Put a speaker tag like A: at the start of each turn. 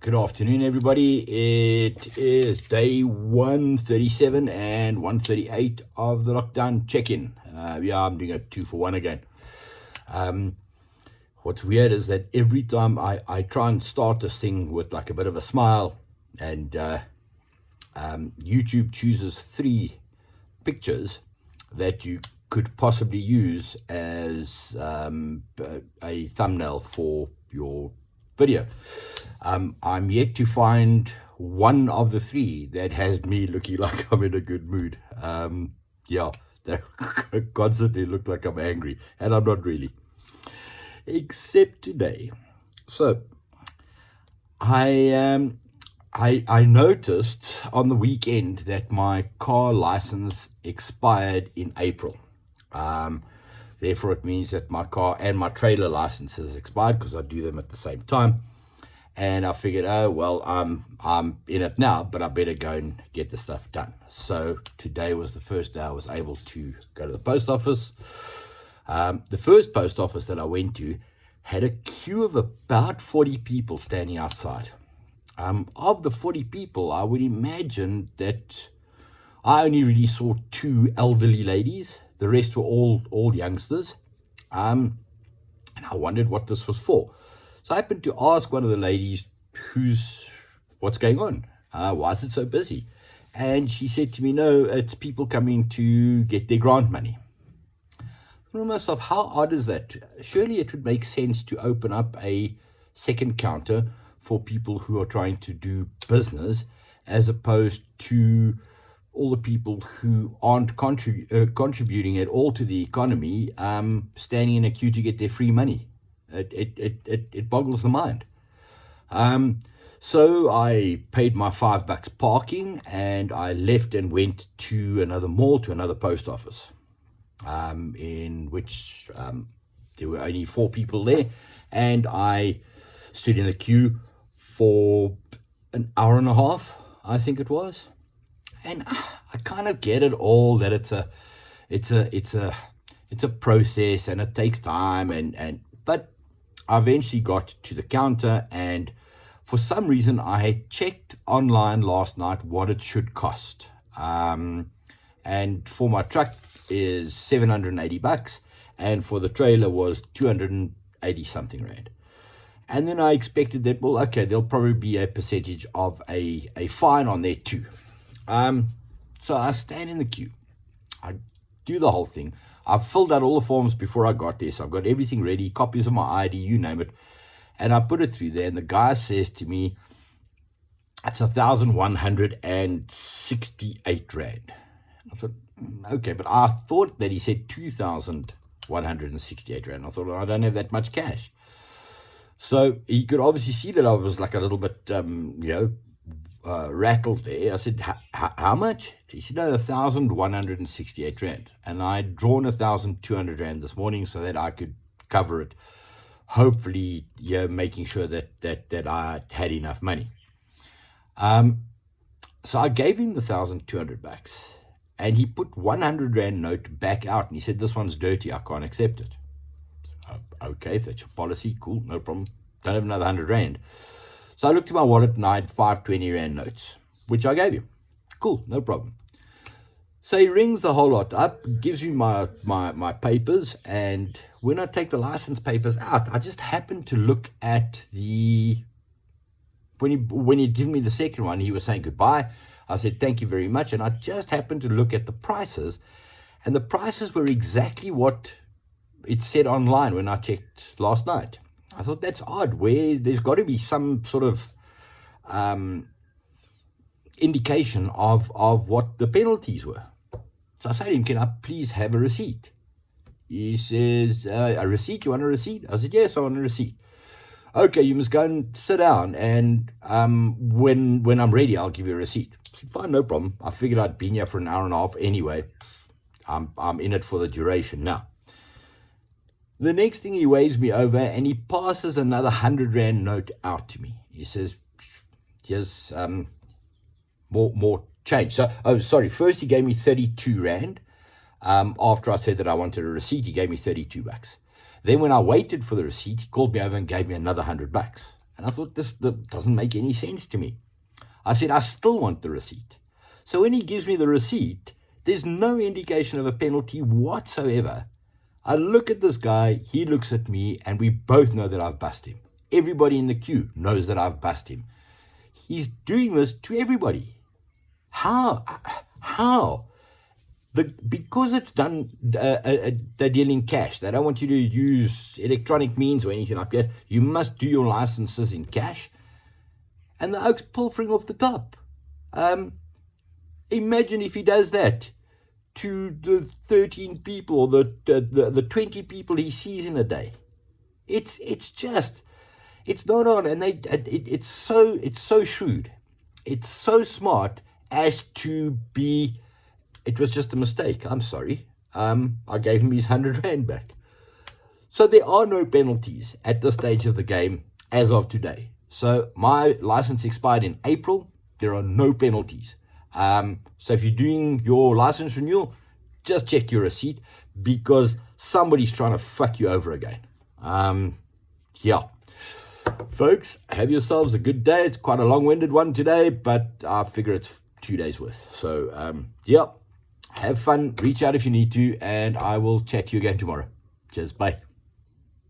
A: Good afternoon, everybody. It is day 137 and 138 of the lockdown check-in. I'm doing a 2-for-1 again. What's weird is that every time I try and start this thing with like a bit of a smile, and YouTube chooses 3 pictures that you could possibly use as a thumbnail for your video. I'm yet to find one of the 3 that has me looking like I'm in a good mood. They constantly look like I'm angry, and I'm not really. Except today. So I noticed on the weekend that my car license expired in April. Therefore, it means that my car and my trailer license has expired because I do them at the same time. And I figured, oh, well, I'm in it now, but I better go and get the stuff done. So today was the first day I was able to go to the post office. The first post office that I went to had a queue of about 40 people standing outside. Of the 40 people, I would imagine that I only really saw 2 elderly ladies. The rest were all youngsters. And I wondered what this was for. So I happened to ask one of the ladies, what's going on? Why is it so busy? And she said to me, no, it's people coming to get their grant money. I thought to myself, how odd is that? Surely it would make sense to open up a second counter for people who are trying to do business, as opposed to all the people who aren't contributing at all to the economy, standing in a queue to get their free money. It boggles the mind. So I paid my $5 parking, and I left and went to another mall, to another post office, in which there were only 4 people there, and I stood in the queue for an hour and a half, I think it was. And I kind of get it all, that it's a process and it takes time, but I eventually got to the counter, and for some reason I had checked online last night what it should cost. And for my truck is $780, and for the trailer was 280 something rand. And then I expected that, well, okay, there'll probably be a percentage of a fine on there too. So I stand in the queue. I do the whole thing. I've filled out all the forms before I got there, so I've got everything ready, copies of my ID, you name it. And I put it through there, and the guy says to me, it's 1,168 rand. I thought, okay, but I thought that he said 2,168 rand. I thought, well, I don't have that much cash. So he could obviously see that I was like a little bit, rattled there. I said, how much? He said, no, 1,168 rand. And I'd drawn 1,200 rand this morning so that I could cover it. Hopefully, making sure that I had enough money. So I gave him the $1,200, and he put 100 rand note back out, and he said, this one's dirty, I can't accept it. Okay, if that's your policy, cool, no problem. Don't have another 100 rand. So I looked at my wallet, and I had 520 rand notes, which I gave him. Cool, no problem. So he rings the whole lot up, gives me my papers, and when I take the license papers out, I just happened to look at when he'd given me the second one, he was saying goodbye. I said, thank you very much. And I just happened to look at the prices, and the prices were exactly what it said online when I checked last night. I thought, that's odd, where there's got to be some sort of indication of what the penalties were. So I said to him, can I please have a receipt? He says, a receipt? You want a receipt? I said, yes, I want a receipt. Okay, you must go and sit down, and when I'm ready, I'll give you a receipt. I said, fine, no problem. I figured I'd been here for an hour and a half anyway. I'm in it for the duration now. The next thing, he waves me over, and he passes another 100 rand note out to me. He says, here's more change. So, first he gave me 32 rand. After I said that I wanted a receipt, he gave me $32. Then when I waited for the receipt, he called me over and gave me another $100. And I thought, this doesn't make any sense to me. I said, I still want the receipt. So when he gives me the receipt, there's no indication of a penalty whatsoever. I look at this guy, he looks at me, and we both know that I've bust him. Everybody in the queue knows that I've bust him. He's doing this to everybody. How? Because it's done, they deal in cash. They don't want you to use electronic means or anything like that. You must do your licenses in cash. And the oak's pilfering off the top. Imagine if he does that to the 13 people or the 20 people he sees in a day. It's not on, and it's so shrewd, it's so smart as to be. It was just a mistake. I'm sorry. I gave him his 100 rand back. So there are no penalties at this stage of the game as of today. So my license expired in April. There are no penalties. So if you're doing your license renewal, just check your receipt, because somebody's trying to fuck you over again. Yeah. Folks, have yourselves a good day. It's quite a long-winded one today, but I figure it's 2 days worth. So, yeah, have fun. Reach out if you need to, and I will chat to you again tomorrow. Cheers. Bye.